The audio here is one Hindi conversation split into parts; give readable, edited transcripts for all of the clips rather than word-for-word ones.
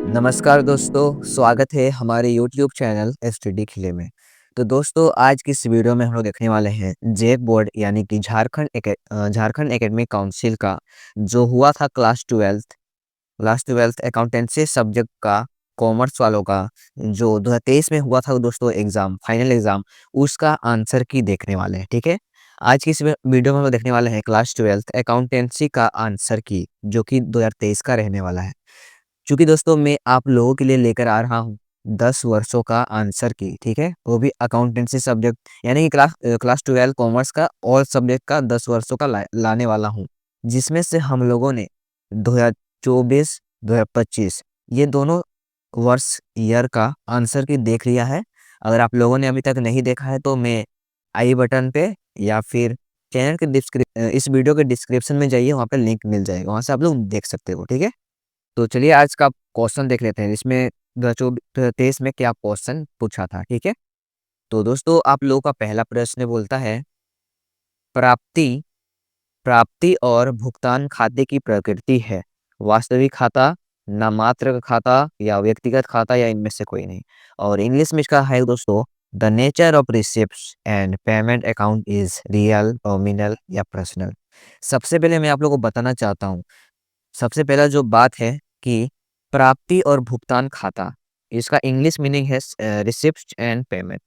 नमस्कार दोस्तों, स्वागत है हमारे यूट्यूब चैनल एसटीडी खिले में। तो दोस्तों आज की इस वीडियो में हम लोग देखने वाले हैं जेक बोर्ड यानी कि झारखंड एकेडमिक काउंसिल का जो हुआ था क्लास ट्वेल्थ अकाउंटेंसी सब्जेक्ट का कॉमर्स वालों का जो 2023 में हुआ था दोस्तों एग्जाम फाइनल एग्जाम उसका आंसर की देखने वाले हैं। ठीक है, आज की इस वीडियो में हम लोग देखने वाले हैं क्लास ट्वेल्थ अकाउंटेंसी का आंसर की जो कि 2023 का रहने वाला है। चूंकि दोस्तों मैं आप लोगों के लिए लेकर आ रहा हूँ 10 वर्षों का आंसर की, ठीक है, वो भी अकाउंटेंसी सब्जेक्ट यानी कि क्लास 12 कॉमर्स का ऑल सब्जेक्ट का 10 वर्षों का लाने वाला हूँ, जिसमें से हम लोगों ने 2024 2025 ये दोनों वर्ष ईयर का आंसर की देख लिया है। अगर आप लोगों ने अभी तक नहीं देखा है तो मैं आई बटन पे या फिर चैनल के इस वीडियो के डिस्क्रिप्शन में जाइए, वहाँ पे लिंक मिल जाएगा, वहाँ से आप लोग देख सकते हो। ठीक है, तो चलिए आज का क्वेश्चन देख लेते हैं इसमें 2023 में क्या क्वेश्चन पूछा था। ठीक है, तो दोस्तों आप लोगों का पहला प्रश्न बोलता है प्राप्ति प्राप्ति और भुगतान खाते की प्रकृति है वास्तविक खाता, नामात्र खाता या व्यक्तिगत खाता या इनमें से कोई नहीं। और इंग्लिश में इसका है दोस्तों the nature of receipts and payment account is real, nominal या पर्सनल। सबसे पहले मैं आप लोगों को बताना चाहता हूँ, सबसे पहला जो बात है कि प्राप्ति और भुगतान खाता, इसका इंग्लिश मीनिंग है रिसिप्ट एंड पेमेंट।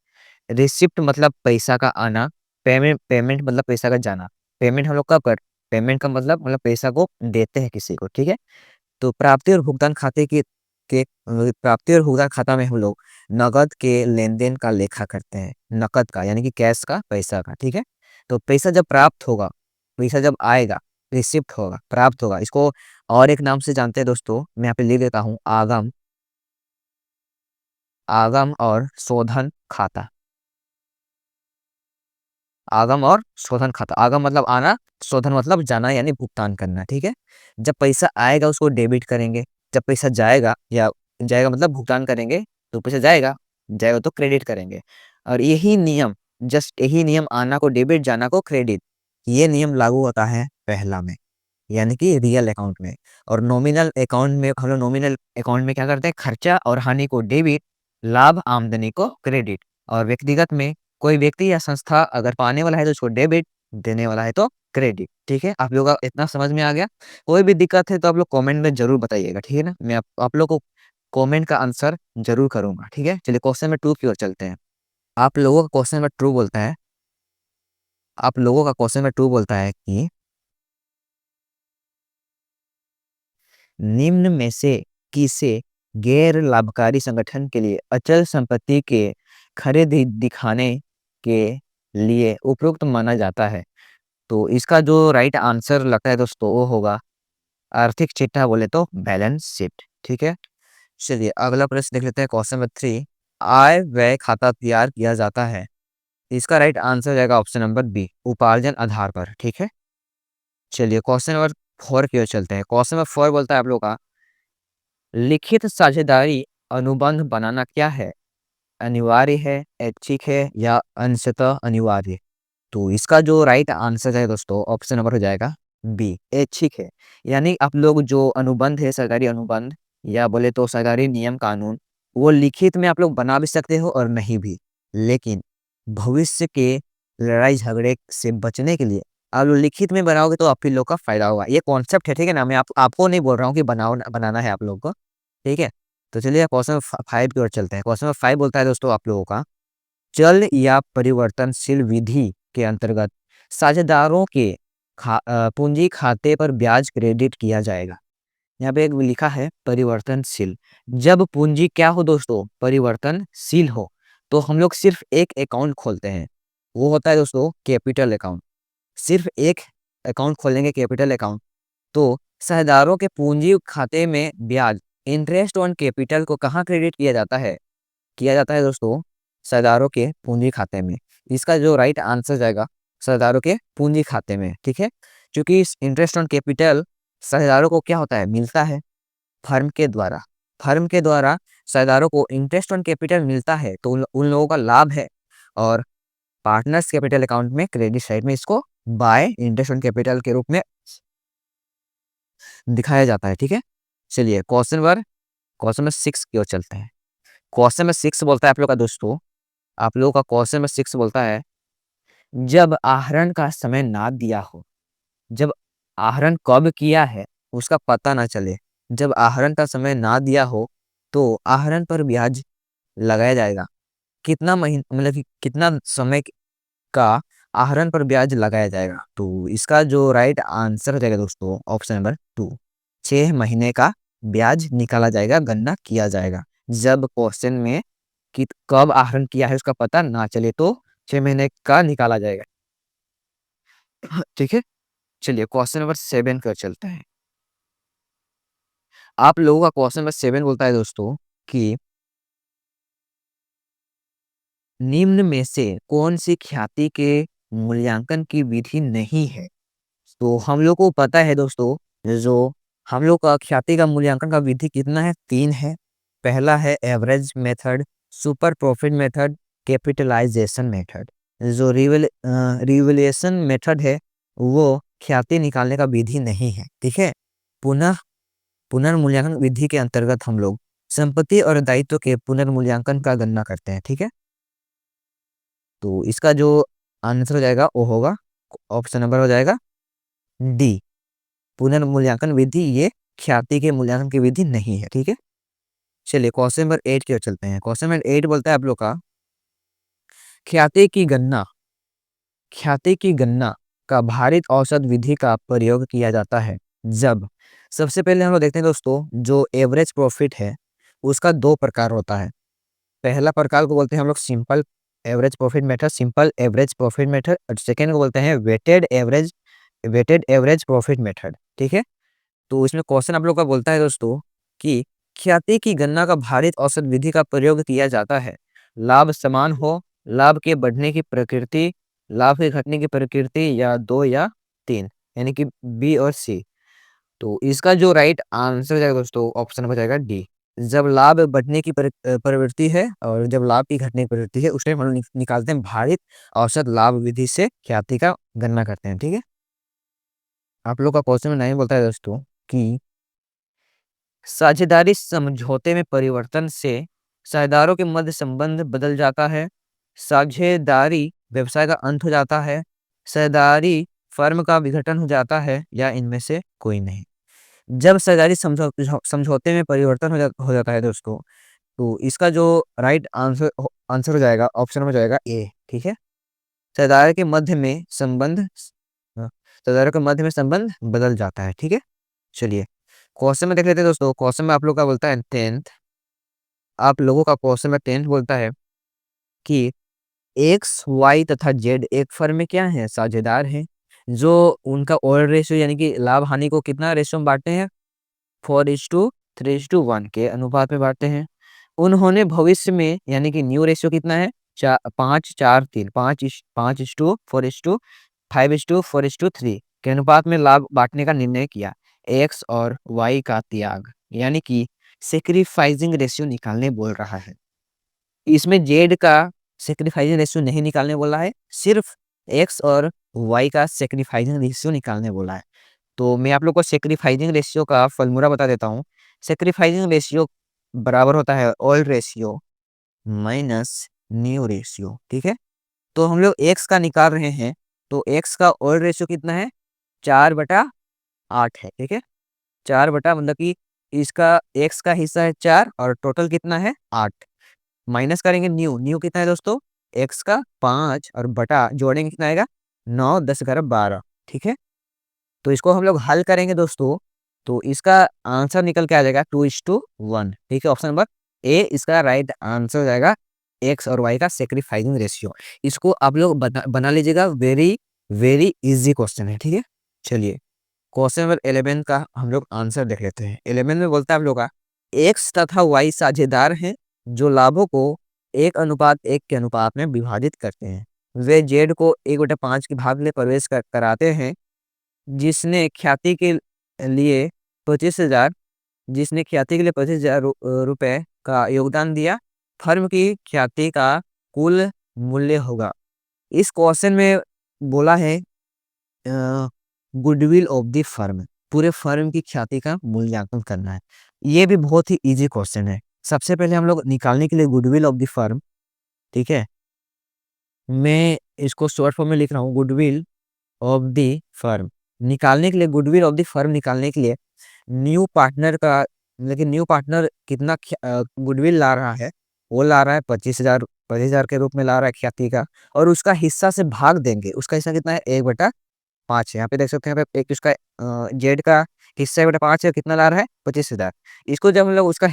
रिसिप्ट मतलब पैसा का आना, पेमेंट पेमेंट मतलब पैसा का जाना। पेमेंट हम लोग कब कर पेमेंट का मतलब पैसा को देते हैं किसी को। ठीक है, तो प्राप्ति और भुगतान खाते के प्राप्ति और भुगतान खाता में हम लोग नगद के लेन देन का लेखा करते हैं, नकद का यानी कि कैश का, पैसा का। ठीक है, तो पैसा जब प्राप्त होगा, पैसा जब आएगा, रिसिप्ट होगा, प्राप्त होगा, इसको और एक नाम से जानते हैं दोस्तों, मैं यहाँ पे लिख देता हूँ आगम आगम और शोधन खाता। आगम और शोधन खाता, आगम मतलब आना, शोधन मतलब जाना यानी भुगतान करना। ठीक है, जब पैसा आएगा उसको डेबिट करेंगे, जब पैसा जाएगा या जाएगा मतलब भुगतान करेंगे, तो पैसा जाएगा जाएगा तो क्रेडिट करेंगे। और यही नियम, जस्ट यही नियम, आना को डेबिट जाना को क्रेडिट, ये नियम लागू होता है पहला में यानी कि रियल अकाउंट में। और नॉमिनल अकाउंट में हम लोग नॉमिनल अकाउंट में क्या करते हैं, खर्चा और हानि को डेबिट, लाभ आमदनी को क्रेडिट। और व्यक्तिगत में कोई व्यक्ति या संस्था अगर पाने वाला है तो उसको डेबिट, देने वाला है तो क्रेडिट। ठीक है, आप लोगों का इतना समझ में आ गया। कोई भी दिक्कत है तो आप लोग कमेंट में जरूर बताइएगा। ठीक है ना, मैं आप लोग को कमेंट का आंसर जरूर करूंगा। ठीक है, चलिए क्वेश्चन नंबर 2 की ओर चलते हैं। आप लोगों का क्वेश्चन नंबर 2 बोलता है आप लोगों का क्वेश्चन नंबर 2 बोलता है कि निम्न में से किसे गैर लाभकारी संगठन के लिए अचल संपत्ति के खरीद दिखाने के लिए उपयुक्त माना जाता है। तो इसका जो राइट आंसर लगता है दोस्तों वो होगा आर्थिक चिट्ठा, बोले तो बैलेंस शीट। ठीक है, चलिए अगला प्रश्न देख लेते हैं, क्वेश्चन नंबर 3। आय व्यय खाता तैयार किया जाता है, इसका राइट आंसर जाएगा ऑप्शन नंबर बी, उपार्जन आधार पर। ठीक है, चलिए क्वेश्चन नंबर 4 की ओर चलते हैं। क्वेश्चन नंबर 4 बोलता है आप लोग का लिखित साझेदारी अनुबंध बनाना क्या है, अनिवार्य है, ऐच्छिक है या अंशतः अनिवार्य। तो इसका जो राइट आंसर है दोस्तों ऑप्शन नंबर हो जाएगा बी, ऐच्छिक है। यानी आप लोग जो अनुबंध है, सरकारी अनुबंध या बोले तो सरकारी नियम कानून, वो लिखित में आप लोग बना भी सकते हो और नहीं भी, लेकिन भविष्य के लड़ाई झगड़े से बचने के लिए आप लोग लिखित में बनाओगे तो आप ही लोग का फायदा होगा। ये कॉन्सेप्ट है, ठीक है ना, मैं आपको नहीं बोल रहा हूँ कि बनाना है आप लोगों को। ठीक है, तो चलिए क्वेश्चन 5 की ओर चलते हैं। क्वेश्चन 5 बोलता है दोस्तों आप लोगों का चल या परिवर्तनशील विधि के अंतर्गत साझेदारों के पूंजी खाते पर ब्याज क्रेडिट किया जाएगा। यहाँ पे एक लिखा है परिवर्तनशील, जब पूंजी क्या हो दोस्तों, परिवर्तनशील हो, तो हम लोग सिर्फ एक अकाउंट खोलते हैं, वो होता है दोस्तों कैपिटल अकाउंट। सिर्फ एक अकाउंट खोलेंगे कैपिटल अकाउंट, तो साझेदारों के पूंजी खाते में ब्याज, इंटरेस्ट ऑन कैपिटल को कहाँ क्रेडिट किया जाता है दोस्तों, साझेदारों के पूंजी खाते में। इसका जो राइट आंसर जाएगा साझेदारों के पूंजी खाते में। ठीक है, क्योंकि इस इंटरेस्ट ऑन कैपिटल साझेदारों को क्या होता है, मिलता है फर्म के द्वारा साझेदारों को इंटरेस्ट ऑन कैपिटल मिलता है, तो उन लोगों का लाभ है। और पार्टनर्स कैपिटल अकाउंट में क्रेडिट साइड में इसको बाय इंटरेस्ट ऑन कैपिटल के रूप में दिखाया जाता है। ठीक है, चलिए क्वेश्चन नंबर क्वेश्चन नंबर 6 की ओर चलते हैं। क्वेश्चन नंबर 6 बोलता है आप लोग का दोस्तों, आप लोगों का क्वेश्चन नंबर 6 बोलता है, जब आहरण का समय ना दिया हो, जब आहरण कब किया है उसका पता ना चले, जब आहरण का समय ना दिया हो तो आहरण पर ब्याज लगाया जाएगा। कितना महीना, मतलब कि कितना समय का आहरण पर ब्याज लगाया जाएगा। तो इसका जो राइट आंसर हो जाएगा दोस्तों ऑप्शन नंबर 2, 6 महीने का ब्याज निकाला जाएगा, गणना किया जाएगा। जब क्वेश्चन में कि कब आहरण किया है उसका पता ना चले तो 6 महीने का निकाला जाएगा। ठीक है, चलिए क्वेश्चन नंबर 7 कर चलते हैं। आप लोगों का क्वेश्चन नंबर 7 बोलता है दोस्तों कि निम्न में से कौन सी ख्याति के मूल्यांकन की विधि नहीं है। तो हम लोग को पता है दोस्तों, जो हम लोग का ख्याति का मूल्यांकन का विधि कितना है, 3 है। पहला है average method, super profit method, capitalisation method. जो रिवैल्यूएशन मेथड है वो ख्याति निकालने का विधि नहीं है। ठीक है, पुनः पुनर्मूल्यांकन विधि के अंतर्गत हम लोग संपत्ति और दायित्व के पुनर्मूल्यांकन का गणना करते हैं। ठीक है, तो इसका जो आंसर हो जाएगा वो होगा, ऑप्शन नंबर हो जाएगा डी, पुनर्मूल्यांकन विधि ये ख्याति के मूल्यांकन की विधि नहीं है। ठीक है, चलिए क्वेश्चन नंबर 8 की ओर चलते हैं। क्वेश्चन नंबर 8 बोलता है आप लोग का, ख्याति की गणना, ख्याति की गणना का भारित औसत विधि का प्रयोग किया जाता है जब, सबसे पहले हम लोग देखते हैं दोस्तों, जो एवरेज प्रॉफिट है उसका 2 प्रकार होता है। पहला प्रकार को बोलते हैं हम लोग simple average profit method, simple average profit method, और सेकेंड को बोलते हैं वेटेड एवरेज प्रॉफिट मेथड। ठीक है, तो इसमें क्वेश्चन आप लोग का बोलता है दोस्तों कि ख्याति की गणना का भारित औसत विधि का प्रयोग किया जाता है, लाभ समान हो, लाभ के बढ़ने की प्रकृति, लाभ के घटने की प्रकृति, या 2 या 3, यानी कि बी और सी। तो इसका जो राइट आंसर हो जाएगा दोस्तों ऑप्शन हो जाएगा डी, जब लाभ बढ़ने की प्रवृत्ति है और जब लाभ की घटने की प्रवृत्ति है उस टाइम हम लोग निकालते हैं भारित औसत लाभ विधि से ख्याति का गणना करते हैं। ठीक है, आप लोग का क्वेश्चन में नहीं बोलता है दोस्तों कि साझेदारी समझौते में परिवर्तन से साझेदारों के मध्य संबंध बदल जाता है, साझेदारी व्यवसाय का अंत हो जाता है, साझेदारी फर्म का विघटन हो जाता है, या इनमें से कोई नहीं। जब साझेदारी समझौते में परिवर्तन हो जाता है दोस्तों, तो इसका जो राइट आंसर हो जाएगा ऑप्शन हो जाएगा ए। ठीक है, साझेदारी के मध्य में संबंध, साझेदारों के मध्य में संबंध बदल जाता है। ठीक है, चलिए क्वेश्चन में देख लेते हैं दोस्तों। क्वेश्चन में आप लोग का बोलता है 10th, आप लोगों का क्वेश्चन में 10th बोलता है कि एक्स वाई तथा जेड एक फर्म में क्या है, साझेदार हैं, जो उनका ओवर रेशियो यानी कि लाभ हानि को कितना रेशियो में बांटते हैं, 4:3:1 के अनुपात में बांटते हैं। उन्होंने भविष्य में यानी कि न्यू रेशियो कितना है, 5:4:3, 5:4:3 के अनुपात में लाभ बांटने का निर्णय किया। एक्स और वाई का त्याग यानी कि सेक्रीफाइसिंग रेशियो निकालने बोल रहा है। इसमें जेड का सेक्रीफाइसिंग रेशियो नहीं निकालने बोला है, सिर्फ एक्स और वाई का सेक्रीफाइसिंग रेशियो निकालने बोला है। तो मैं आप लोग को सेक्रीफाइसिंग रेशियो का फॉर्मूला बता देता हूँ। सेक्रीफाइसिंग रेशियो बराबर होता है old ratio minus new ratio. ठीक है, तो हम लोग एक्स का निकाल रहे हैं, तो एक्स का ओल्ड रेशियो कितना है, 4/8 है। ठीक है, 4 बटा मतलब कि इसका एक्स का हिस्सा है 4 और टोटल कितना है 8, माइनस करेंगे न्यू, न्यू कितना है दोस्तों, एक्स का 5 और बटा जोड़ेंगे कितना आएगा 9, 10, 11, 12। ठीक है, तो इसको हम लोग हल करेंगे दोस्तों, तो इसका आंसर निकल के आ जाएगा 2:1। ठीक है, ऑप्शन नंबर ए इसका राइट आंसर हो जाएगा, एक्स और वाई का सेक्रीफाइसिंग रेशियो। इसको आप लोग बना लीजिएगा, वेरी वेरी इजी क्वेश्चन है। ठीक है, चलिए क्वेश्चन नंबर 11 का हम लोग आंसर देख लेते हैं। 11 में बोलता है आप लोग का, एक्स तथा वाई साझेदार हैं जो लाभों को 1:1 के अनुपात में विभाजित करते हैं। वे जेड को 1/5 के भाग में प्रवेश कराते हैं, जिसने ख्याति के लिए 25,000, जिसने ख्याति के लिए 25,000 रुपए का योगदान दिया, फर्म की ख्याति का कुल मूल्य होगा। इस क्वेश्चन में बोला है गुडविल ऑफ द फर्म, पूरे फर्म की ख्याति का मूल्यांकन करना है। ये भी बहुत ही इजी क्वेश्चन है। सबसे पहले हम लोग निकालने के लिए गुडविल ऑफ द फर्म, ठीक है, मैं इसको शॉर्ट फॉर्म में लिख रहा हूँ, गुडविल ऑफ द फर्म। निकालने के लिए, गुडविल ऑफ द फर्म निकालने के लिए न्यू पार्टनर का, लेकिन न्यू पार्टनर कितना गुडविल ला रहा है, वो ला रहा है 25,000 के रूप में ला रहा है ख्याति का, और उसका हिस्सा से भाग देंगे। उसका हिस्सा कितना है, 1/5 है। यहाँ पे देख सकते हैं, यहाँ पे एक उसका जेड का हिस्सा 1/5 है, कितना ला रहा है, 25,000। इसको जब हम लोग उसका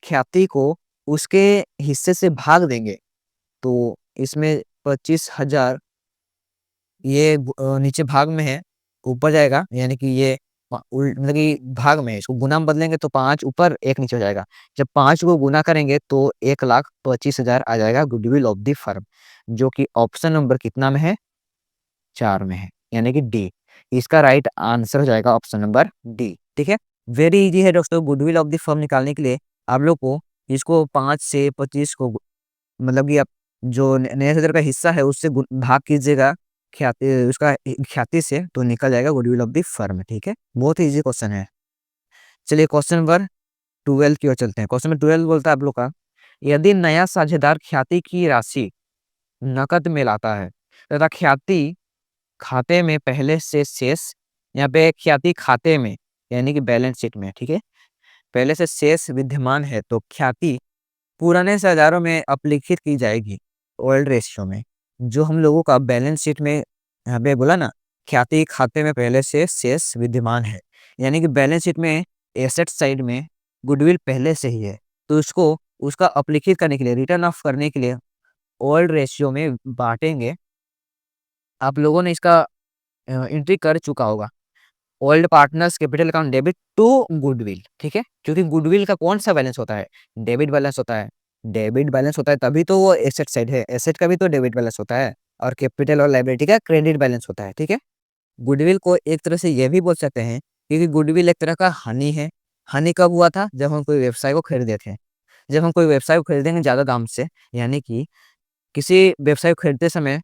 ख्याति को उसके हिस्से से भाग देंगे, तो इसमें 25,000 ये नीचे भाग में है, ऊपर जाएगा, यानी कि ये मतलब कि भाग में है, इसको गुना में बदलेंगे तो 5 ऊपर 1 नीचे हो जाएगा। जब 5 को गुना करेंगे तो 1,25,000 आ जाएगा गुडविल ऑफ द फर्म, जो कि ऑप्शन नंबर कितना में है, 4 में है, यानी कि डी। इसका राइट आंसर हो जाएगा ऑप्शन नंबर डी। ठीक है, वेरी इजी है दोस्तों। गुडविल ऑफ द फर्म निकालने के लिए आप लोग को इसको 5 से 25 को मतलब कि आप जो नए शेयर का हिस्सा है उससे भाग कीजिएगा ख्याति, उसका ख्याति से, तो निकल जाएगा गुडविल ऑफ द फर्म। ठीक है, बहुत ही इजी क्वेश्चन है। चलिए क्वेश्चन नंबर 12 की ओर चलते हैं। क्वेश्चन नंबर 12 बोलता है आप लोग का, यदि नया साझेदार ख्याति की राशि नकद में लाता है तथा ख्याति खाते में पहले से शेष, यहाँ पे ख्याति खाते में यानी कि बैलेंस शीट में, ठीक है, पहले से शेष विद्यमान है, तो ख्याति पुराने साझेदारों में अपलिखित की जाएगी ओल्ड रेशियो में। जो हम लोगों का बैलेंस शीट में यहाँ पे बोला ना, ख्याति खाते में पहले से शेष विद्यमान है, यानी कि बैलेंस शीट में एसेट साइड में गुडविल पहले से ही है, तो उसको उसका अपलिखित करने के लिए, रिटर्न ऑफ करने के लिए ओल्ड रेशियो में बांटेंगे। आप लोगों ने इसका एंट्री कर चुका होगा, old partners capital account debit to goodwill, ठीक है, क्योंकि गुडविल का कौन सा बैलेंस होता है, डेबिट बैलेंस होता है। डेबिट बैलेंस होता है तभी तो वो एसेट साइड है, एसेट का भी तो डेबिट बैलेंस होता है, और कैपिटल और लायबिलिटी का क्रेडिट बैलेंस होता है। ठीक है, गुडविल को एक तरह से यह भी बोल सकते हैं, क्योंकि गुडविल एक तरह का हानि है। हानि कब हुआ था, जब हम कोई व्यवसाय को खरीदे थे। जब हम कोई व्यवसाय को खरीदेंगे ज्यादा दाम से, यानी कि किसी व्यवसाय को खरीदते समय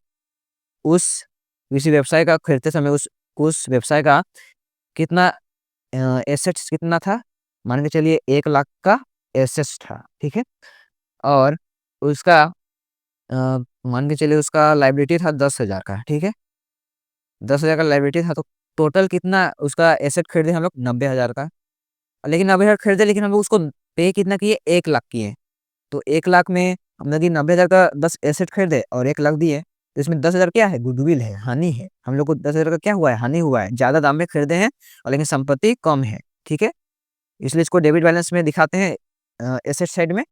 उस किसी व्यवसाय का खरीदते समय उस व्यवसाय का कितना एसेट्स कितना था, मान के चलिए 1 लाख का एसेट्स था, ठीक है, और उसका मान के चलिए उसका लाइबिलिटी था 10,000 का, ठीक है, 10,000 का लाइबिलिटी था, तो टोटल कितना उसका एसेट खरीदे हम लोग, 90,000 का। लेकिन 90,000 खरीदे, लेकिन हम लोग उसको पे कितना किए, 1 लाख किए। तो 1 लाख में हम लोग 90,000 का 10 एसेट खरीदे और 1 लाख दिए, तो इसमें 10,000 क्या है, गुडविल है, हानि है। हम लोग को 10,000 का क्या हुआ है, हानि हुआ है, ज्यादा दाम में खरीदे हैं और लेकिन संपत्ति कम है। ठीक है, इसलिए इसको डेबिट बैलेंस में दिखाते हैं एसेट साइड में।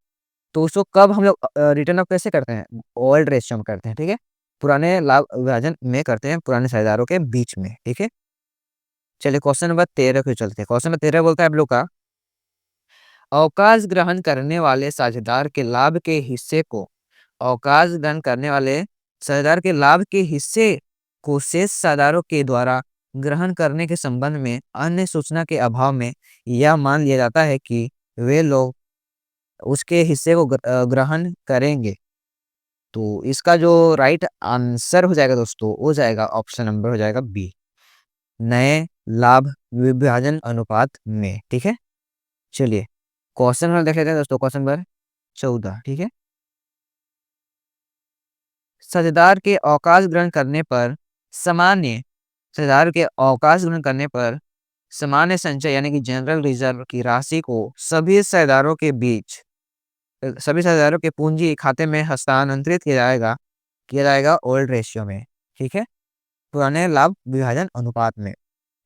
तो उसको कब हम लोग रिटर्न ऑफ कैसे करते हैं, ओल्ड रेशियो में करते हैं। ठीक है, पुराने लाभ विभाजन में करते हैं, पुराने साझेदारों के बीच में। ठीक है, चलिए क्वेश्चन नंबर 13 पे चलते हैं। क्वेश्चन नंबर 13 बोलता है आप लोग का, अवकाश ग्रहण करने वाले साझेदार के लाभ के हिस्से को, अवकाश ग्रहण करने वाले साझेदार के लाभ के हिस्से को शेष साझेदारों के द्वारा ग्रहण करने के संबंध में अन्य सूचना के अभाव में यह मान लिया जाता है कि वे लोग उसके हिस्से को ग्रहण करेंगे। तो इसका जो राइट आंसर हो जाएगा दोस्तों, हो जाएगा ऑप्शन नंबर हो जाएगा बी, नए लाभ विभाजन अनुपात में। ठीक है, चलिए क्वेश्चन नंबर देख लेते हैं दोस्तों। क्वेश्चन नंबर 14, ठीक है, साझेदार के अवकाश ग्रहण करने पर सामान्य साझेदार के अवकाश ग्रहण करने पर सामान्य संचय यानी कि जनरल रिजर्व की राशि को सभी साझेदारों के पूंजी खाते में हस्तांतरित किया जाएगा ओल्ड रेशियो में। ठीक है, पुराने लाभ विभाजन अनुपात में।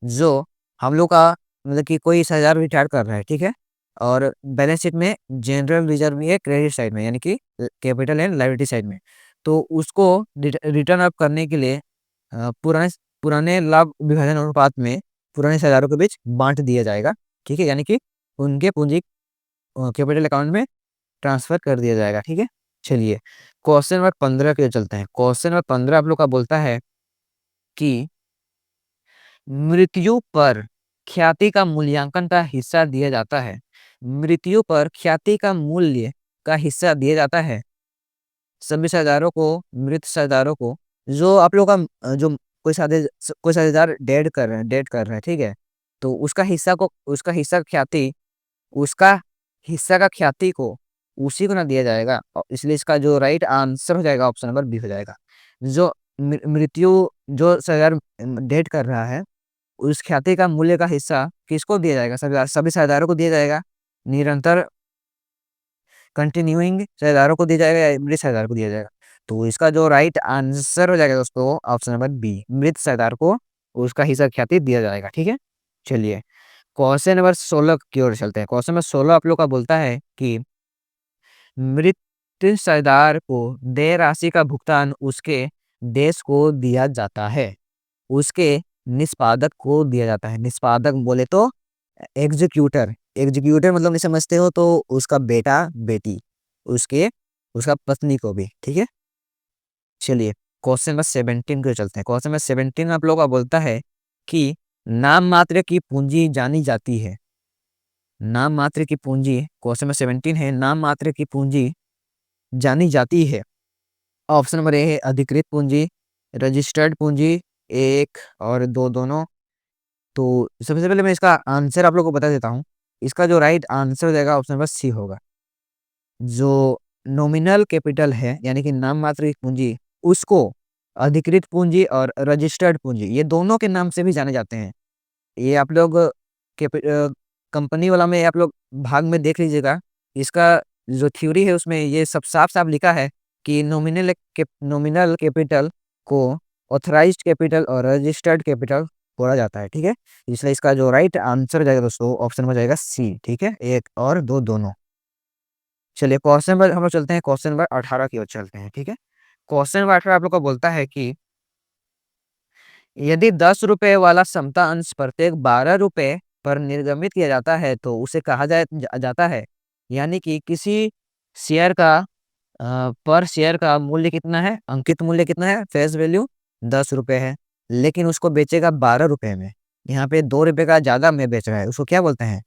जो हम लोग का मतलब कि कोई साझेदार रिटायर कर रहा है, ठीक है, और बैलेंस शीट में जनरल रिजर्व भी है क्रेडिट साइड में, यानी कि कैपिटल एंड लायबिलिटी साइड में, तो उसको रिटर्न अप करने के लिए पुराने पुराने लाभ विभाजन अनुपात में पुराने साझेदारों के बीच बांट दिया जाएगा। ठीक है, यानी कि उनके पूंजी कैपिटल अकाउंट में ट्रांसफर कर दिया जाएगा। ठीक है, चलिए क्वेश्चन नंबर 15 के चलते हैं। क्वेश्चन नंबर 15 आप लोग का बोलता है कि मृत्यु पर ख्याति का मूल्यांकन का हिस्सा दिया जाता है। मृत्यु पर ख्याति का मूल्य का हिस्सा दिया जाता है सभी साझेदारों को, मृत साझेदारों को। जो आप लोग का जो कोई साझेदार डेड कर रहे हैं, ठीक है, तो उसका हिस्सा ख्याति उसका हिस्सा का ख्याति को उसी को ना दिया जाएगा, और इसलिए इसका जो राइट आंसर हो जाएगा ऑप्शन नंबर बी हो जाएगा। जो मृत्यु, जो सरदार डेट कर रहा है, उस ख्याति का मूल्य का हिस्सा किसको दिया जाएगा? सभी सभी सरदारों को दिया जाएगा, निरंतर कंटिन्यूइंग सरदारों को दिया जाएगा, या मृत सरदार को दिया जाएगा? तो इसका जो राइट आंसर हो जाएगा दोस्तों ऑप्शन नंबर बी, मृत सरदार को उसका हिस्सा ख्याति दिया जाएगा। ठीक है, चलिए क्वेश्चन नंबर 16 की ओर चलते हैं। क्वेश्चन नंबर 16 आप लोग का बोलता है कि मृत सरदार को देय राशि का भुगतान उसके देश को दिया जाता है, उसके निष्पादक को दिया जाता है। निष्पादक बोले तो एग्जीक्यूटर, एग्जीक्यूटर मतलब नहीं समझते हो तो उसका बेटा बेटी, उसके उसका पत्नी को भी। ठीक है, चलिए क्वेश्चन नंबर 17 को चलते हैं। क्वेश्चन नंबर 17 आप लोग का बोलता है कि नाम मात्र की पूंजी जानी जाती है। नाम मात्र की पूंजी, क्वेश्चन नंबर 17 है, नाम मात्र की पूंजी जानी जाती है। ऑप्शन नंबर ए है अधिकृत पूंजी, रजिस्टर्ड पूंजी, एक और दो दोनों। तो सबसे पहले मैं इसका आंसर आप लोग को बता देता हूँ। इसका जो राइट आंसर हो जाएगा ऑप्शन नंबर सी होगा। जो नॉमिनल कैपिटल है यानी कि नाम मात्र की पूंजी, उसको अधिकृत पूंजी और रजिस्टर्ड पूंजी ये दोनों के नाम से भी जाने जाते हैं। ये आप लोग कंपनी वाला में आप लोग भाग में देख लीजिएगा, इसका जो थ्योरी है उसमें ये सब साफ साफ लिखा है कि नॉमिनल कैपिटल को ऑथराइज्ड कैपिटल और रजिस्टर्ड कैपिटल बोला जाता है। ठीक है, इसलिए इसका जो राइट आंसर हो जाएगा दोस्तों ऑप्शन में जाएगा सी। ठीक है, एक और दो दोनों। चलिए क्वेश्चन नंबर हम लोग चलते हैं, क्वेश्चन नंबर 18 की ओर चलते हैं। ठीक है, क्वेश्चन नंबर 18 आप लोग को बोलता है कि यदि 10 रुपए वाला समता अंश प्रत्येक 12 रुपए पर निर्गमित किया जाता है तो उसे कहा जाता है, यानी कि किसी शेयर का पर शेयर का मूल्य कितना है, अंकित मूल्य कितना है, फेस वैल्यू 10 रुपए है, लेकिन उसको बेचेगा 12 रुपए में। यहाँ पे 2 रुपए का ज्यादा में बेच रहा है, उसको क्या बोलते हैं?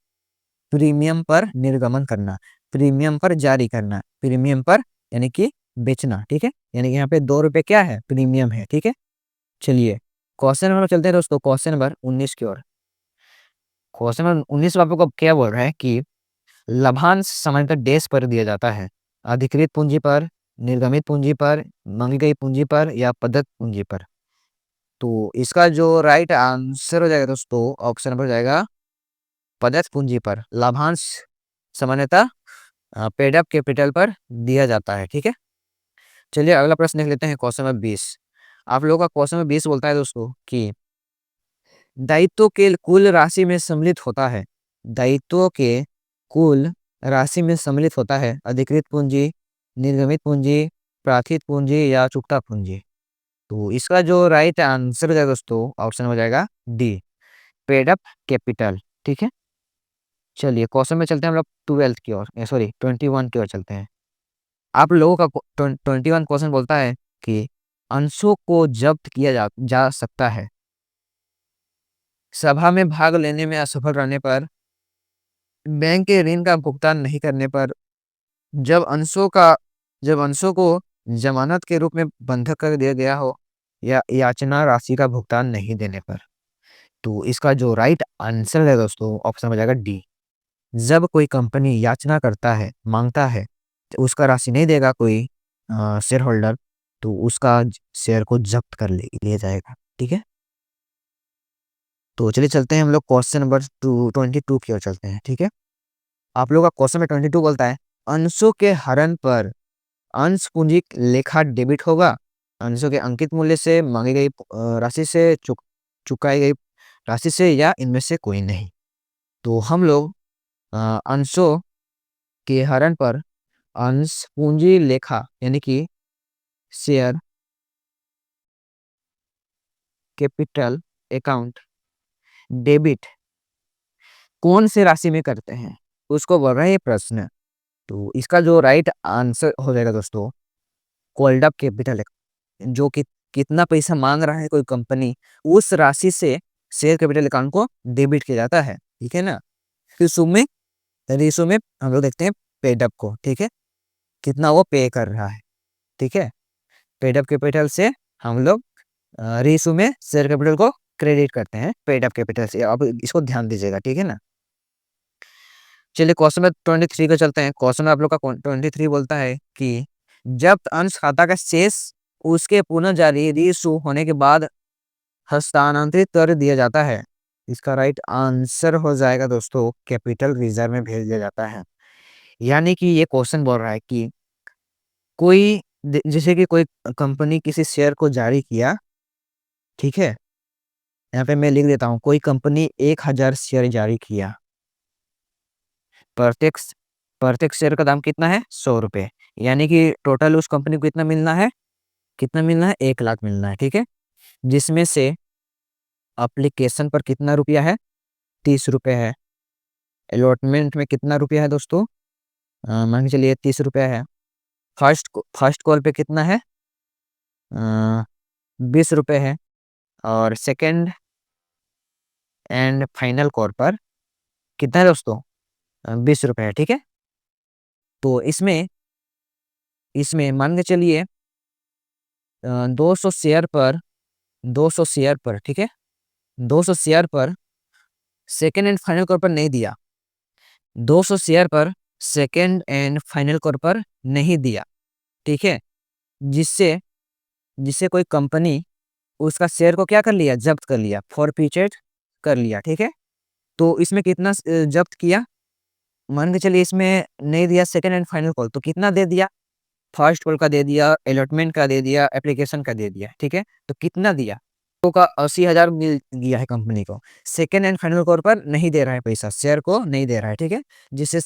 प्रीमियम पर निर्गमन करना, प्रीमियम पर जारी करना, प्रीमियम पर यानी कि बेचना। ठीक है, यानी कि यहाँ पे 2 रुपए क्या है, प्रीमियम है। ठीक है, चलिए क्वेश्चन नंबर चलते हैं दोस्तों, क्वेश्चन नंबर 19 की ओर। क्वेश्चन नंबर 19 आपको को क्या बोल रहा है कि लाभांश सामान्यतः डैश पर दिया जाता है, अधिकृत पूंजी पर, निर्गमित पूंजी पर, मांगी गई पूंजी पर, या प्रदत्त पूंजी पर? तो इसका जो राइट आंसर हो जाएगा दोस्तों ऑप्शन नंबर जाएगा प्रदत्त पूंजी पर। लाभांश सामान्यतः पेड अप कैपिटल पर दिया जाता है। ठीक है, चलिए अगला प्रश्न देख लेते हैं, क्वेश्चन नंबर 20। आप लोगों का क्वेश्चन नंबर 20 बोलता है दोस्तों कि दायित्व के कुल राशि में सम्मिलित होता है, दायित्व के कुल राशि में सम्मिलित होता है अधिकृत पूंजी, निर्गमित पूंजी, प्राथित पूंजी, या चुकता पूंजी? तो इसका जो राइट आंसर हो जाएगा दोस्तों ऑप्शन हो जाएगा डी, पेड अप कैपिटल। ठीक है, चलिए क्वेश्चन में चलते हैं हम लोग 12 की ओर, सॉरी 21 की ओर चलते हैं। आप लोगों का 21 क्वेश्चन बोलता है कि अंशों को जब्त किया जा सकता है सभा में भाग लेने में असफल रहने पर, बैंक के ऋण का भुगतान नहीं करने पर, जब अंशों को जमानत के रूप में बंधक कर दिया गया हो, या याचना राशि का भुगतान नहीं देने पर। तो इसका जो राइट आंसर है दोस्तों ऑप्शन में जाएगा डी, जब कोई कंपनी याचना करता है, मांगता है, तो उसका राशि नहीं देगा कोई शेयर होल्डर, तो उसका शेयर को जब्त कर लिया जाएगा। ठीक है, तो चलिए चलते हैं हम लोग क्वेश्चन नंबर 22 की ओर चलते हैं। ठीक है, आप लोग का क्वेश्चन में 22 बोलता है अंशों के हरण पर अंश पूंजी लेखा डेबिट होगा, अंशों के अंकित मूल्य से, मांगी गई राशि से, चुकाई गई राशि से, या इनमें से कोई नहीं? तो हम लोग अंशों के हरण पर अंश पूंजी लेखा यानी कि शेयर कैपिटल अकाउंट डेबिट कौन से राशि में करते हैं, उसको बोल रहा है ये प्रश्न। तो इसका जो राइट आंसर हो जाएगा दोस्तों कॉल्ड अप कैपिटल, जो कि कितना पैसा मांग रहा है कोई कंपनी, उस राशि से शेयर कैपिटल अकाउंट को डेबिट किया जाता है। ठीक है ना, रेशो में हम लोग देखते हैं पेड अप को। ठीक है, कितना वो पे कर रहा है। ठीक है, पेड अप कैपिटल से हम लोग रेशो में शेयर कैपिटल को क्रेडिट करते हैं पेड अप कैपिटल से। अब इसको ध्यान दीजिएगा। ठीक है ना, चलिए क्वेश्चन नंबर 23 को चलते हैं। क्वेश्चन आप लोग का 23 बोलता है कि जब अंश खाता का शेष उसके पुनः जारी रीइशू होने के बाद हस्तांतरित कर दिया जाता है, इसका राइट आंसर हो जाएगा दोस्तों कैपिटल रिजर्व में भेज दिया जाता है। यानी कि ये क्वेश्चन बोल रहा है कि कोई जैसे कि कोई कंपनी किसी शेयर को जारी किया, ठीक है, यहाँ पे मैं लिख देता हूँ, कोई कंपनी 1000 शेयर जारी किया, प्रत्येक प्रत्येक शेयर का दाम कितना है 100 रुपये, यानी कि टोटल उस कंपनी को कितना मिलना है, 1 लाख मिलना है, ठीक है। जिसमें से अप्लीकेशन पर कितना रुपया है, 30 रुपये है। अलॉटमेंट में कितना रुपया है दोस्तों, मान के चलिए 30 रुपया है। फर्स्ट कॉल पे कितना है, 20 रुपये है। और सेकंड एंड फाइनल कॉल पर कितना है दोस्तों, 20 रुपये है, ठीक है। तो इसमें इसमें मान के चलिए 200 शेयर पर 200 शेयर पर, ठीक है, 200 शेयर पर सेकेंड एंड फाइनल कॉल पर नहीं दिया, 200 शेयर पर सेकेंड एंड फाइनल कॉल पर नहीं दिया, ठीक है। जिससे जिससे कोई कंपनी उसका शेयर को क्या कर लिया, जब्त कर लिया, फॉरफीटेड कर लिया, ठीक है। तो इसमें कितना जब्त किया, मान के चलिए इसमें नहीं दिया सेकेंड एंड फाइनल कॉल, तो कितना दे दिया, फर्स्ट कॉल का दे दिया, अलॉटमेंट का दे दिया, एप्लीकेशन का दे दिया, ठीक है। तो कितना दिया, तो का 80,000 मिल गया है कंपनी को। सेकेंड एंड फाइनल कॉल पर नहीं दे रहा है पैसा, शेयर को नहीं दे रहा है, ठीक है। जिससे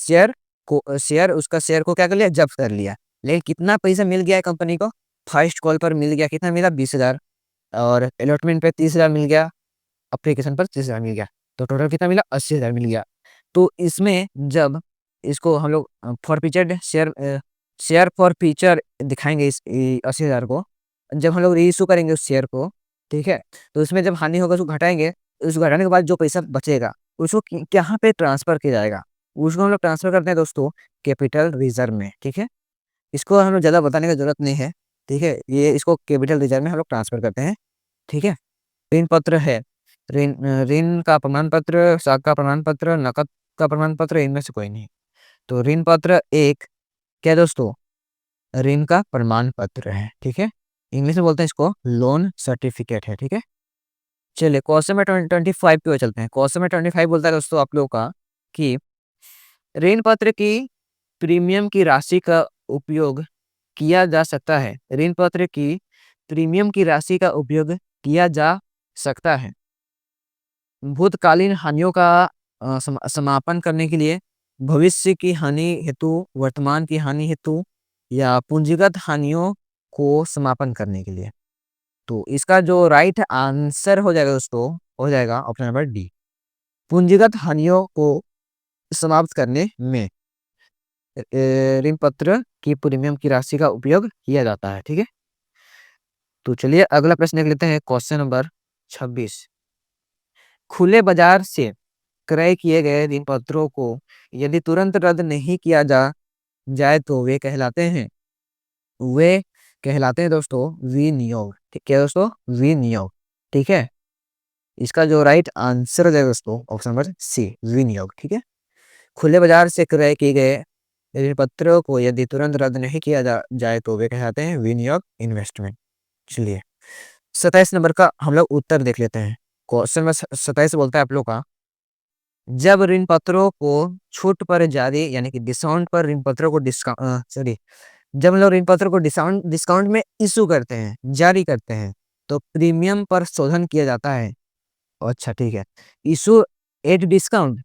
उसका शेयर को क्या कर लिया, जब्त कर लिया। लेकिन कितना पैसा मिल गया है कंपनी को, फर्स्ट कॉल पर मिल गया, कितना मिला 20,000, और अलॉटमेंट पे 30,000 मिल गया, एप्लीकेशन पर 30,000 मिल गया, तो टोटल कितना मिला, 80,000 मिल गया। तो इसमें जब इसको हम लोग for feature share for feature दिखाएंगे, इस 80,000 को जब हम लोग रीइशू करेंगे उस शेयर को, ठीक है, तो उसमें जब हानि होगा उसको घटाएंगे, उसको घटाने के बाद जो पैसा बचेगा उसको कहाँ पे ट्रांसफर किया जाएगा, उसको हम लोग ट्रांसफर करते हैं दोस्तों कैपिटल रिजर्व में, ठीक है। इसको हम लोग ज़्यादा बताने की जरूरत नहीं है, ठीक है, ये इसको कैपिटल रिजर्व में हम लोग ट्रांसफर करते हैं, ठीक है। ऋण पत्र है, ऋण ऋण का प्रमाण पत्र, साख का प्रमाण पत्र, नकद का प्रमाण पत्र, इनमें से कोई नहीं। तो ऋण पत्र एक क्या है दोस्तों, ऋण का प्रमाण पत्र है, ठीक है। इंग्लिश में बोलते हैं इसको लोन सर्टिफिकेट है, ठीक है। चलिए क्वेश्चन में 25 पे चलते हैं। क्वेश्चन में 25 बोलता है दोस्तों आप लोगों का कि ऋण पत्र की प्रीमियम की राशि का उपयोग किया जा सकता है, ऋण पत्र की प्रीमियम की राशि का उपयोग किया जा सकता है भूतकालीन हानियों का समापन करने के लिए, भविष्य की हानि हेतु, वर्तमान की हानि हेतु, या पूंजीगत हानियों को समापन करने के लिए। तो इसका जो राइट आंसर हो जाएगा दोस्तों, हो जाएगा ऑप्शन नंबर डी, पूंजीगत हानियों को समाप्त करने में ऋण पत्र की प्रीमियम की राशि का उपयोग किया जाता है, ठीक है। तो चलिए अगला प्रश्न देख लेते हैं, क्वेश्चन नंबर 26। खुले बाजार से क्रय किए गए ऋण पत्रों को यदि तुरंत रद्द नहीं किया जाए तो वे कहलाते हैं दोस्तों विनियोग, ठीक है दोस्तों, विनियोग, ठीक है। इसका जो राइट आंसर हो जाएगा दोस्तों ऑप्शन नंबर सी, विनियोग, ठीक है। खुले बाजार से क्रय किए गए ऋण पत्रों को यदि तुरंत रद्द नहीं किया जाए तो वे कहलाते हैं विनियोग, इन्वेस्टमेंट। चलिए 27 नंबर का हम लोग उत्तर देख लेते हैं। क्वेश्चन में 27 बोलता है आप लोग का, जब ऋण पत्रों को छूट पर जारी यानी कि डिस्काउंट पर ऋण पत्रों को जब लोग ऋण पत्रों को डिस्काउंट में इशू करते हैं, जारी करते हैं, तो प्रीमियम पर शोधन किया जाता है। अच्छा ठीक है, issue at discount,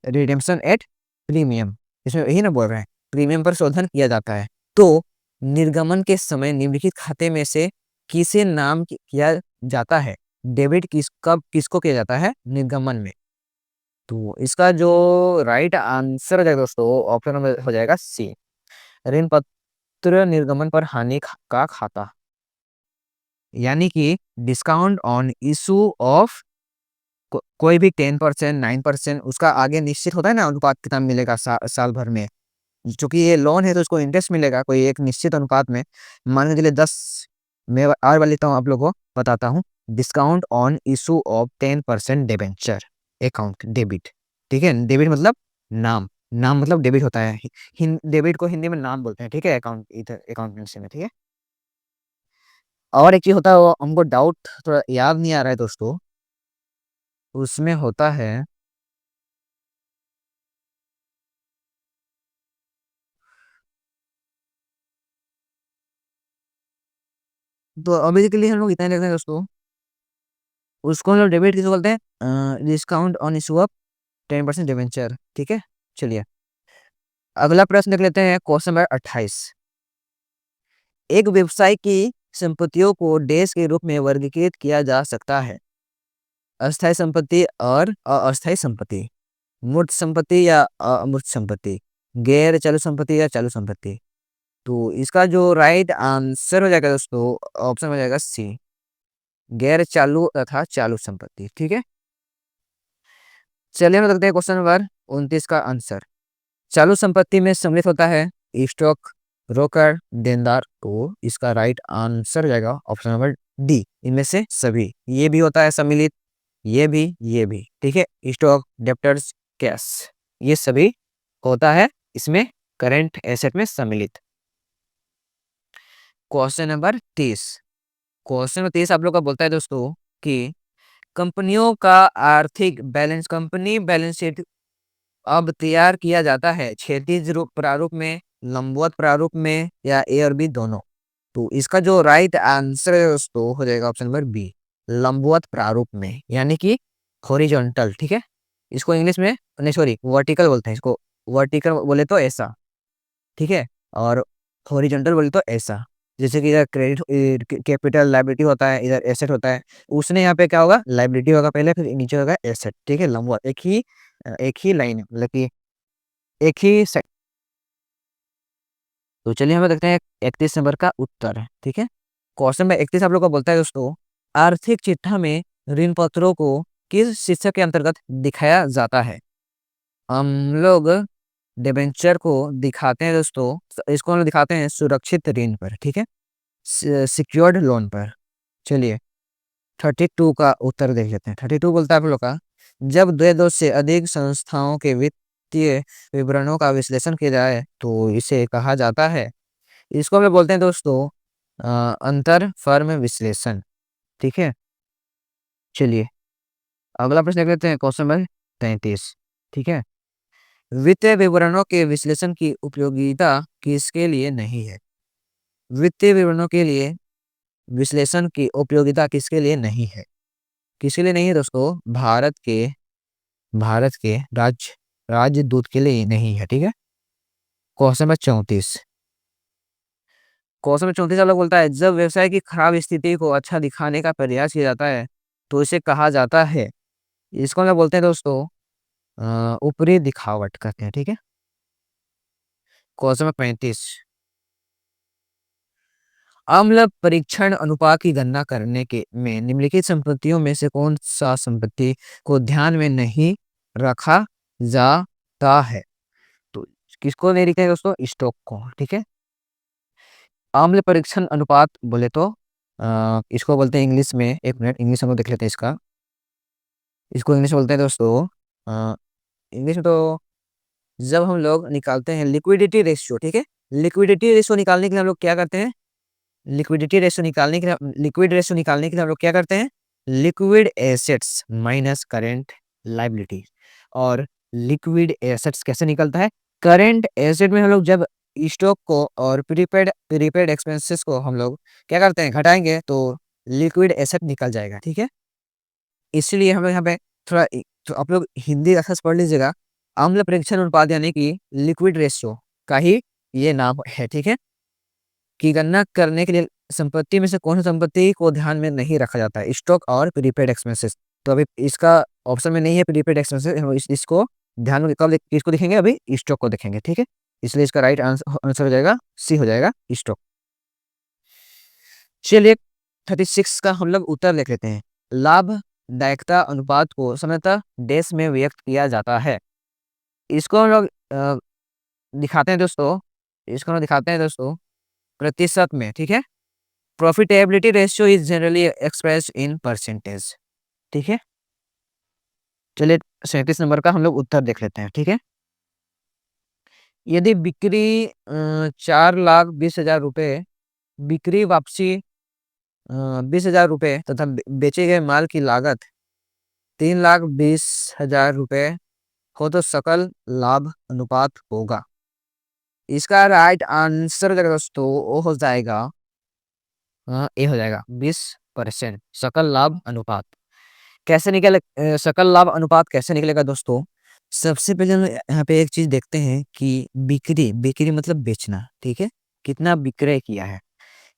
redemption at premium, इसमें यही ना बोल रहे हैं, प्रीमियम पर शोधन किया जाता है। तो निर्गमन के समय निम्नलिखित खाते में से किसे नाम किया जाता है, डेबिट किसको किया जाता है निर्गमन में। तो इसका जो राइट आंसर हो जाएगा दोस्तों ऑप्शन नंबर हो जाएगा सी, ऋण पत्र निर्गमन पर हानि का खाता, यानी कि डिस्काउंट ऑन इशू ऑफ कोई भी 10%, 9%, उसका आगे निश्चित होता है ना अनुपात कितना मिलेगा साल भर में, क्योंकि ये लोन है तो उसको इंटरेस्ट मिलेगा कोई एक निश्चित अनुपात में। मान के चलिए 10, मैं और वाले लेता हूँ आप लोगों को बताता हूँ, discount on issue of 10% debenture account debit, ठीक है, डेबिट मतलब नाम, नाम मतलब डेबिट होता है, डेबिट को हिंदी में नाम बोलते हैं, ठीक है, अकाउंटेंसी में, ठीक है। और एक चीज होता है, वो हमको डाउट थोड़ा याद नहीं आ रहा है दोस्तों, उसमें होता है, तो अभी के लिए हम लोग इतना ही रखते हैं दोस्तों। उसको हम लोग डेबिट किसको बोलते हैं, discount on issue of 10% debenture, ठीक है। चलिए अगला प्रश्न देख लेते हैं, क्वेश्चन नंबर 28। एक व्यवसाय की संपत्तियों को डैश के रूप में वर्गीकृत किया जा सकता है, अस्थायी संपत्ति और अस्थायी संपत्ति, मूर्त संपत्ति या अमूर्त संपत्ति, गैर चालू संपत्ति या चालू संपत्ति। तो इसका जो राइट आंसर हो जाएगा दोस्तों, ऑप्शन हो जाएगा सी, गैर चालू तथा चालू संपत्ति, ठीक है। चलिए हम देखते हैं क्वेश्चन नंबर 29 का आंसर। चालू संपत्ति में सम्मिलित होता है स्टॉक, रोकड़, देनदार। तो इसका राइट आंसर हो जाएगा ऑप्शन नंबर डी, इनमें से सभी। ये भी होता है सम्मिलित, ये भी, ठीक है। स्टॉक, डेप्टर्स, कैश, ये सभी होता है इसमें करंट एसेट में सम्मिलित। Question number 30। क्वेश्चन नंबर 30 आप लोग का बोलता है दोस्तों कि कंपनियों का आर्थिक बैलेंस, कंपनी बैलेंस शीट अब तैयार किया जाता है क्षैतिज रूप प्रारूप में, लंबवत प्रारूप में या ए और बी दोनों। तो इसका जो राइट आंसर है दोस्तों हो जाएगा ऑप्शन नंबर बी, लंबवत प्रारूप में, यानी कि हॉरिजॉन्टल, ठीक है। इसको इंग्लिश में नहीं सॉरी वर्टिकल बोलते हैं, इसको वर्टिकल बोले तो ऐसा, ठीक है, और हॉरिजॉन्टल बोले तो ऐसा। जैसे कि इधर क्रेडिट कैपिटल लाइबिलिटी होता है, इधर एसेट होता है, उसने यहाँ पे क्या होगा, लाइबिलिटी होगा पहले, फिर नीचे होगा एसेट, ठीक है, लंबवत, एक ही लाइन है, मतलब कि एक ही से। तो चलिए हम देखते हैं 31 नंबर का उत्तर, ठीक है। क्वेश्चन में 31 आप लोग को बोलता है दोस्तों, आर्थिक चिट्ठा में ऋण पत्रों को किस शीर्षक के अंतर्गत दिखाया जाता है। हम लोग डिबेंचर को दिखाते हैं दोस्तों, इसको हम लोग दिखाते हैं सुरक्षित ऋण पर, ठीक है, सिक्योर्ड लोन पर। चलिए 32 का उत्तर देख लेते हैं। 32 बोलता है आप लोग का, जब दो से अधिक संस्थाओं के वित्तीय विवरणों का विश्लेषण किया जाए तो इसे कहा जाता है, इसको हम लोग बोलते हैं दोस्तों अंतर फर्म विश्लेषण, ठीक है। चलिए अगला प्रश्न देख लेते हैं, क्वेश्चन नंबर 33, ठीक है। वित्तीय विवरणों के विश्लेषण की उपयोगिता किसके लिए नहीं है। वित्तीय विवरणों के लिए विश्लेषण की उपयोगिता किसके लिए नहीं है, किसके लिए नहीं है दोस्तों, भारत के राजदूत के लिए नहीं है, ठीक है। Question number 34। क्वेश्चन नंबर 34 वाला बोलता है, जब व्यवसाय की खराब स्थिति को अच्छा दिखाने का प्रयास किया जाता है तो इसे कहा जाता है, इसको हम बोलते हैं दोस्तों ऊपरी दिखावट कहते हैं, ठीक है। Question number 35। अम्ल परीक्षण अनुपात की गणना करने के में निम्नलिखित संपत्तियों में से कौन सा संपत्ति को ध्यान में नहीं रखा जाता है। तो किसको नहीं लिखते हैं दोस्तों, स्टॉक को, ठीक है। अम्ल परीक्षण अनुपात बोले तो इसको बोलते हैं इंग्लिश में, एक मिनट इंग्लिश हम लोग देख लेते हैं इसका। इसको इंग्लिश में बोलते हैं दोस्तों, इंग्लिश में तो जब हम लोग निकालते हैं लिक्विडिटी रेशियो, ठीक है, लिक्विडिटी रेशियो निकालने के लिए हम लोग क्या करते हैं, लिक्विड रेशियो निकालने के लिए हम लोग क्या करते हैं, liquid assets minus current liability. और लिक्विड एसेट्स कैसे निकलता है, करेंट एसेट में हम लोग जब स्टॉक को और प्रीपेड एक्सपेंसेस को हम लोग क्या करते हैं, घटाएंगे तो लिक्विड एसेट निकल जाएगा, ठीक है। इसलिए हम लोग यहाँ पे थोड़ा तो आप लोग हिंदी अक्षर पढ़ लीजिएगा, अम्ल परीक्षण अनुपात यानी कि लिक्विड रेशियो का ही ये नाम है, ठीक है, की गणना करने के लिए संपत्ति में से कौन सी संपत्ति को ध्यान में नहीं रखा जाता है, स्टॉक और प्रीपेड एक्सपेंसेस। तो अभी इसका ऑप्शन में नहीं है प्रीपेड एक्सपेंसेस, हम इसको ध्यान में कब किसको देखेंगे, अभी स्टॉक को देखेंगे, ठीक है। इसलिए इसका राइट आंसर हो जाएगा सी, हो जाएगा स्टॉक। चलिए 36 का हम लोग उत्तर देख लेते हैं, लाभदायकता अनुपात को सामान्यतः डैश में व्यक्त किया जाता है। इसको हम लोग दिखाते हैं दोस्तों, इसको हम दिखाते हैं दोस्तों प्रतिशत में, ठीक है। Profitability ratio is generally expressed in percentage, ठीक है। चलिए 37 नंबर का हम लोग उत्तर देख लेते हैं, ठीक है। यदि बिक्री 4,20,000 रुपये, बिक्री वापसी 20,000 रुपये तथा बेचे गए माल की लागत 3,20,000 रुपये हो तो सकल लाभ अनुपात होगा। इसका राइट आंसर अगर दोस्तों वो हो जाएगा, ये हो जाएगा 20%। सकल लाभ अनुपात कैसे निकले, सकल लाभ अनुपात कैसे निकलेगा दोस्तों? सबसे पहले हम यहाँ पे एक चीज देखते हैं कि बिक्री, बिक्री मतलब बेचना, ठीक है, कितना विक्रय किया है।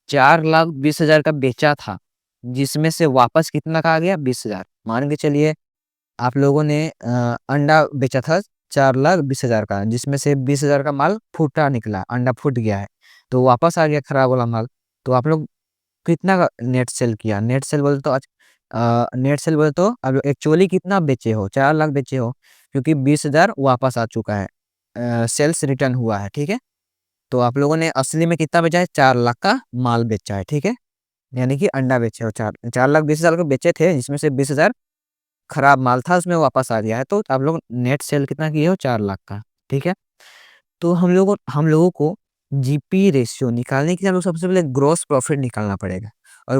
4,20,000 का बेचा था, जिसमें से वापस कितना का आ गया, 20,000। मान के चलिए आप लोगों ने अंडा बेचा था 4,20,000 का, जिसमें से 20,000 का माल फूटा निकला, अंडा फूट गया है, तो वापस आ गया खराब वाला माल। तो आप लोग कितना का नेट सेल किया? नेट सेल बोले तो नेट सेल बोले तो अब एक्चुअली कितना बेचे हो, 4 लाख बेचे हो, क्योंकि 20,000 वापस आ चुका है, सेल्स रिटर्न हुआ है, ठीक है। तो आप लोगों ने असली में कितना बेचा है? 4 लाख का माल बेचा है, ठीक है, यानी कि अंडा बेचे हो। 4,20,000 को बेचे थे, जिसमें से 20,000 खराब माल था, उसमें वापस आ गया है, तो आप लोग नेट सेल कितना किए हो? 4 लाख का, ठीक है। तो हम लोगों को जीपी रेशियो निकालने के लिए हम लोग सबसे पहले ग्रॉस प्रॉफिट निकालना पड़ेगा। और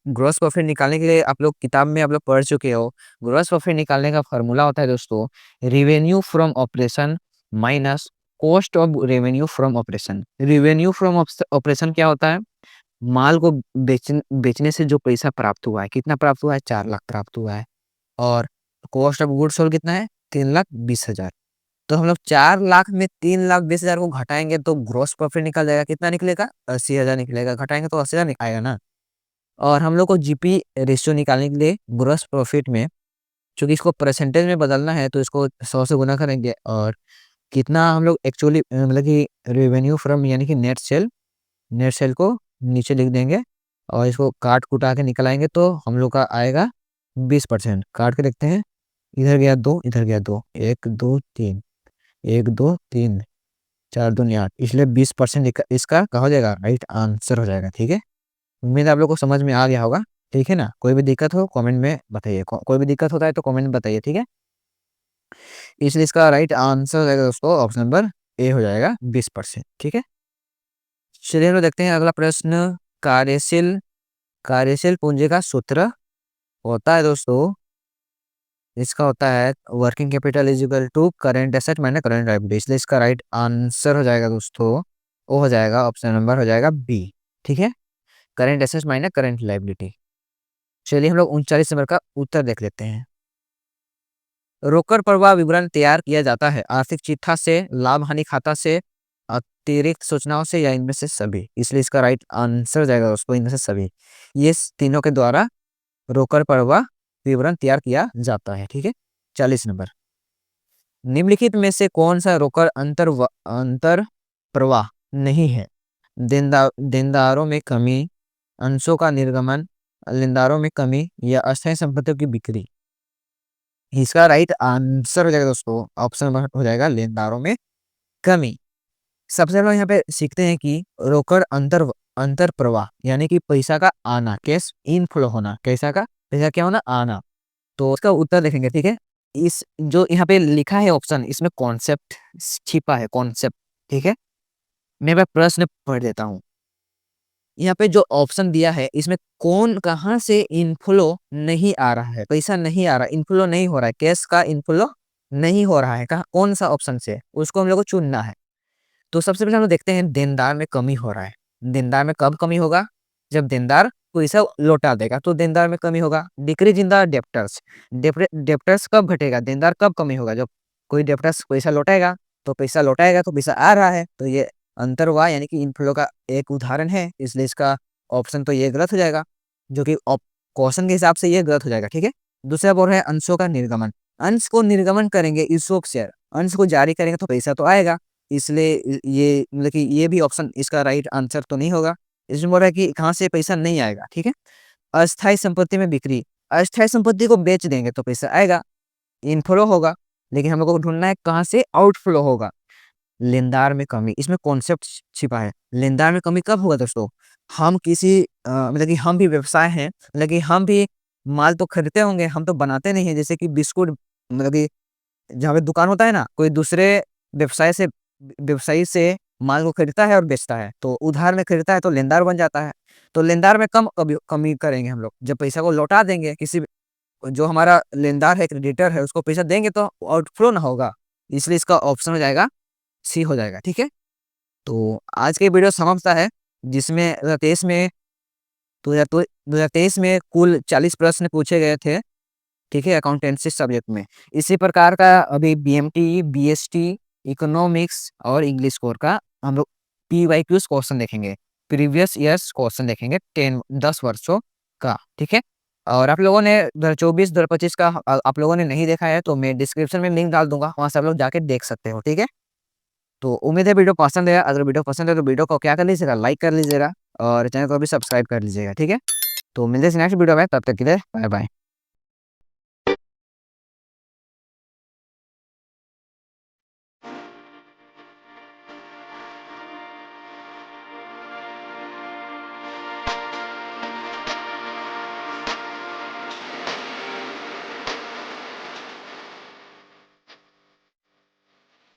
ग्रॉस प्रॉफिट निकालने के लिए आप लोग किताब में आप लोग पढ़ चुके हो, ग्रॉस प्रॉफिट निकालने का फॉर्मूला होता है दोस्तों, revenue from operation minus cost of revenue from operation. Revenue from operation क्या होता है? माल को बेचने से जो पैसा प्राप्त हुआ है, कितना प्राप्त हुआ है? 4 लाख प्राप्त हुआ है। और कॉस्ट ऑफ गुड्स सोल्ड कितना है? 3,20,000। तो हम लोग 4 लाख में 3,20,000 को घटाएंगे तो ग्रॉस प्रॉफिट निकल जाएगा। कितना निकलेगा? 80,000 निकलेगा। घटाएंगे तो 80,000 आएगा ना। और हम लोग को जीपी रेशियो निकालने के लिए ग्रॉस प्रॉफिट में, चूंकि इसको परसेंटेज में बदलना है, तो इसको 100 से गुना करेंगे। और कितना हम लोग एक्चुअली मतलब कि रेवेन्यू फ्रॉम यानी कि नेट सेल को नीचे लिख देंगे और इसको काट कुटा के निकलाएंगे, तो हम लोग का आएगा 20%। काट के देखते हैं, इधर गया 2, इधर गया 2, 1 2 3, 1 2 3, 4 2 8, इसलिए 20% इसका क्या हो जाएगा? राइट आंसर हो जाएगा, ठीक है। उम्मीद है आप लोग को समझ में आ गया होगा, ठीक है ना। कोई भी दिक्कत हो कमेंट में बताइए, कोई भी दिक्कत होता है तो कमेंट में बताइए, ठीक है। इसलिए इसका राइट आंसर हो जाएगा दोस्तों ऑप्शन नंबर ए हो जाएगा 20%, ठीक है। चलिए हम लोग देखते हैं अगला प्रश्न। कार्यशील कार्यशील पूंजी का सूत्र होता है दोस्तों, इसका होता है working capital is equal to current asset minus current liability. इसलिए इसका राइट आंसर हो जाएगा दोस्तों, वो हो जाएगा ऑप्शन नंबर हो जाएगा बी, ठीक है, current asset minus current liability. चलिए हम लोग 39 नंबर का उत्तर देख लेते हैं। रोकड़ प्रवाह विवरण तैयार किया जाता है आर्थिक चिट्ठा से, लाभ हानि खाता से, अतिरिक्त सूचनाओं से, या इनमें से सभी। इसलिए इसका राइट आंसर हो जाएगा दोस्तों इनमें से सभी। ये तीनों के द्वारा रोकड़ प्रवाह विवरण तैयार किया जाता है, ठीक है। 40 नंबर, निम्नलिखित में से कौन सा रोकड़ अंतर प्रवाह नहीं है? देनदारों में कमी, अंशों का निर्गमन, लेनदारों में कमी, या अस्थायी संपत्तियों की बिक्री। इसका राइट आंसर हो जाएगा दोस्तों ऑप्शन नंबर हो जाएगा लेनदारों में कमी। सबसे पहले यहाँ पे सीखते हैं कि रोकड़ अंतर प्रवाह यानी कि पैसा का आना, कैश इनफ्लो होना, कैसा का पैसा क्या होना? आना। तो उसका उत्तर देखेंगे, ठीक है। इस जो यहाँ पे लिखा है ऑप्शन, इसमें कॉन्सेप्ट छिपा है, कॉन्सेप्ट, ठीक है। मैं प्रश्न पढ़ देता हूँ। यहाँ पे जो ऑप्शन दिया है, इसमें कौन कहाँ से इनफ्लो नहीं आ रहा है, पैसा नहीं आ रहा, इनफ्लो नहीं हो रहा है, कैश का इनफ्लो नहीं हो रहा है, कहाँ कौन सा ऑप्शन से, उसको हम लोग को चुनना है। तो सबसे पहले हम लोग देखते हैं देनदार में कमी हो रहा है। देनदार में कब कमी होगा? जब देनदार पैसा लौटा देगा तो देनदार में कमी होगा। Decrease in the debtors, debtors कब घटेगा? देनदार कब कमी होगा? जब कोई डेप्टर्स पैसा लौटाएगा, तो पैसा लौटाएगा तो पैसा आ रहा है, तो ये अंतर हुआ यानी कि इनफ्लो का एक उदाहरण है। इसलिए इसका ऑप्शन तो ये गलत हो जाएगा, जो कि क्वेश्चन के हिसाब से ये गलत हो जाएगा, ठीक है। दूसरा बोल रहा है अंशों का निर्गमन। अंश को निर्गमन करेंगे, ईसोप शेयर, अंश को जारी करेंगे तो पैसा तो आएगा, इसलिए ये मतलब कि ये भी ऑप्शन इसका राइट आंसर तो नहीं होगा। इसमें बोल रहा है कि कहाँ से पैसा नहीं आएगा, ठीक है। अस्थायी संपत्ति में बिक्री, अस्थायी संपत्ति को बेच देंगे तो पैसा आएगा, इनफ्लो होगा, लेकिन हम लोग को ढूंढना है कहाँ से आउटफ्लो होगा। लेनदार में कमी, इसमें कॉन्सेप्ट छिपा है। लेनदार में कमी कब होगा दोस्तों? हम किसी मतलब कि हम भी व्यवसाय हैं, मतलब कि हम भी माल तो खरीदते होंगे, हम तो बनाते नहीं है। जैसे कि बिस्कुट, मतलब कि जहाँ पे दुकान होता है ना, कोई दूसरे व्यवसाय से व्यवसायी से माल को खरीदता है और बेचता है, तो उधार में खरीदता है तो लेनदार बन जाता है। तो लेनदार में कम कमी करेंगे हम लोग, जब पैसा को लौटा देंगे, किसी जो हमारा लेनदार है, क्रेडिटर है, उसको पैसा देंगे तो आउटफ्लो ना होगा, इसलिए इसका ऑप्शन हो जाएगा सी हो जाएगा। ठीक है, तो आज की वीडियो समाप्त है, जिसमें 2023 में 2023 में कुल 40 प्रश्न पूछे गए थे। ठीक है, अकाउंटेंसी सब्जेक्ट में इसी प्रकार का अभी बीएमटी, बीएसटी, इकोनॉमिक्स और इंग्लिश कोर का हम लोग पीवाईक्यूज क्वेश्चन देखेंगे, प्रीवियस ईयर्स क्वेश्चन देखेंगे 10 वर्षों का। ठीक है, और आप लोगों ने 2024 2025 का आप लोगों ने नहीं देखा है तो मैं डिस्क्रिप्शन में लिंक डाल दूंगा, वहां से आप लोग जाके देख सकते हो। ठीक है, तो उम्मीद है वीडियो पसंद है। अगर वीडियो पसंद है तो वीडियो को क्या कर लीजिएगा, लाइक कर लीजिएगा और चैनल को भी सब्सक्राइब कर लीजिएगा। ठीक है, तो मिलते हैं नेक्स्ट वीडियो में, तब तक के लिए बाय बाय।